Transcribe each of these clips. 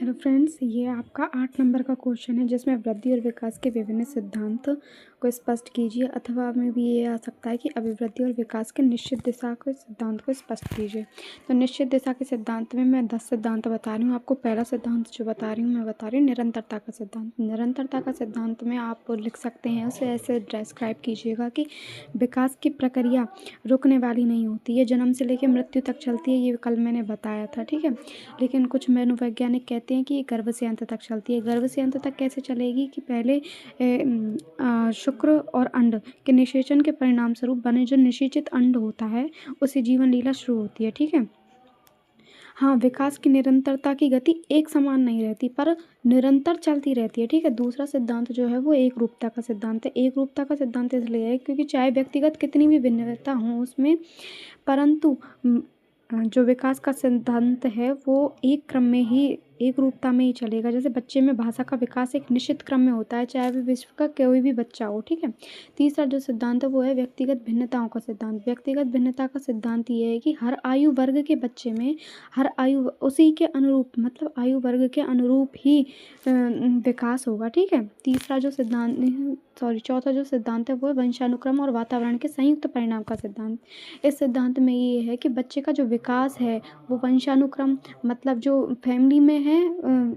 Hello friends, ये आपका 8 number का क्वेश्चन है जिसमें वृद्धि और विकास के विभिन्न सिद्धांत को स्पष्ट कीजिए, अथवा में भी ये आ सकता है कि अभिवृद्धि और विकास के निश्चित दिशा के सिद्धांत को स्पष्ट कीजिए। तो निश्चित दिशा के सिद्धांत में मैं 10 सिद्धांत बता रही हूँ आपको। पहला सिद्धांत जो बता रही हूँ मैं बता रही हूँ निरंतरता का सिद्धांत। निरंतरता का सिद्धांत में आप लिख सकते हैं, उसे ऐसे डिस्क्राइब कीजिएगा कि विकास की प्रक्रिया रुकने वाली नहीं होती, ये जन्म से लेकर मृत्यु तक चलती है। ये कल मैंने बताया था, ठीक है। लेकिन कुछ मनोवैज्ञानिक कहते हैं कि ये गर्भ से अंत तक चलती है। गर्भ से अंत तक कैसे चलेगी कि पहले शुक्र और अंड के निषेचन के परिणाम स्वरूप बने जो निषेचित अंड होता है उससे जीवन लीला शुरू होती है, ठीक है। हाँ, विकास की निरंतरता की गति एक समान नहीं रहती पर निरंतर चलती रहती है, ठीक है। दूसरा सिद्धांत जो है वो एक रूपता का सिद्धांत है। एक रूपता का सिद्धांत इसलिए है क्योंकि चाहे व्यक्तिगत कितनी भी भिन्नता हो उसमें, परंतु जो विकास का सिद्धांत है वो एक क्रम में ही, एक रूपता में ही चलेगा। जैसे बच्चे में भाषा का विकास एक निश्चित क्रम में होता है, चाहे वह विश्व का कोई भी बच्चा हो, ठीक है। तीसरा जो सिद्धांत है वो है व्यक्तिगत भिन्नताओं का सिद्धांत। व्यक्तिगत भिन्नता का सिद्धांत ये है कि हर आयु वर्ग के बच्चे में हर आयु उसी के अनुरूप, मतलब आयु वर्ग के अनुरूप ही विकास होगा, ठीक है। चौथा जो सिद्धांत है वो है वंशानुक्रम और वातावरण के संयुक्त परिणाम का सिद्धांत। इस सिद्धांत में ये है कि बच्चे का जो विकास है वो वंशानुक्रम, मतलब जो फैमिली में है,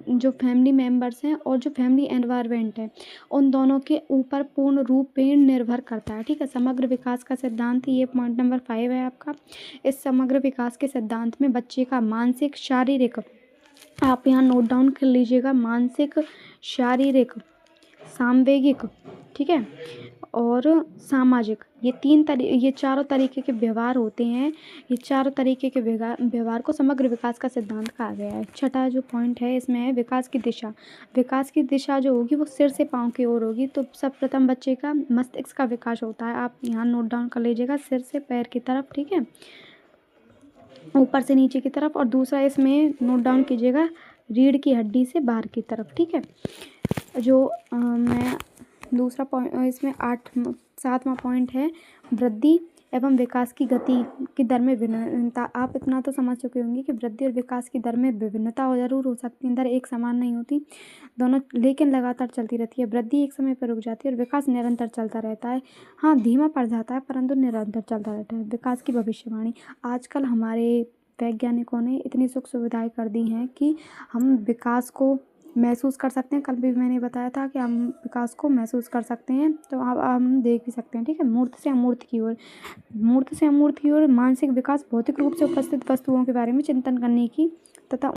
जो फैमिली मेंबर्स हैं और जो फैमिली एनवायरनमेंट है, उन दोनों के ऊपर पूर्ण रूप में निर्भर करता है, ठीक है। समग्र विकास का सिद्धांत, ये पॉइंट नंबर 5 है आपका। इस समग्र विकास के सिद्धांत में बच्चे का मानसिक, शारीरिक, आप यहाँ नोट डाउन कर लीजिएगा, मानसिक, शारीरिक, सामवेगिक, ठीक है, और सामाजिक, ये चारों तरीके के व्यवहार होते हैं। ये चारों तरीके के व्यवहार को समग्र विकास का सिद्धांत कहा गया है। छठा जो पॉइंट है इसमें है विकास की दिशा। विकास की दिशा जो होगी वो सिर से पाँव की ओर होगी। तो सर्वप्रथम बच्चे का मस्तिष्क का विकास होता है, आप यहाँ नोट डाउन कर लीजिएगा, सिर से पैर की तरफ, ठीक है, ऊपर से नीचे की तरफ। और दूसरा इसमें नोट डाउन कीजिएगा, रीढ़ की हड्डी से बाहर की तरफ, ठीक है। जो मैं दूसरा पॉइंट इसमें 7वां पॉइंट है वृद्धि एवं विकास की गति की दर में भिन्नता। आप इतना तो समझ चुके होंगे कि वृद्धि और विकास की दर में विभिन्नता ज़रूर हो सकती है, दर एक समान नहीं होती दोनों, लेकिन लगातार चलती रहती है। वृद्धि एक समय पर रुक जाती है और विकास निरंतर चलता रहता है। हाँ, धीमा पड़ जाता है परंतु निरंतर चलता रहता है। विकास की भविष्यवाणी, आजकल हमारे वैज्ञानिकों ने इतनी सुख सुविधाएं कर दी हैं कि हम विकास को महसूस कर सकते हैं। कल भी मैंने बताया था कि हम विकास को महसूस कर सकते हैं, तो अब हम देख भी सकते हैं, ठीक है। मूर्त से अमूर्त की ओर, मूर्त से अमूर्त की ओर, मानसिक विकास, भौतिक रूप से उपस्थित वस्तुओं के बारे में चिंतन करने की तथा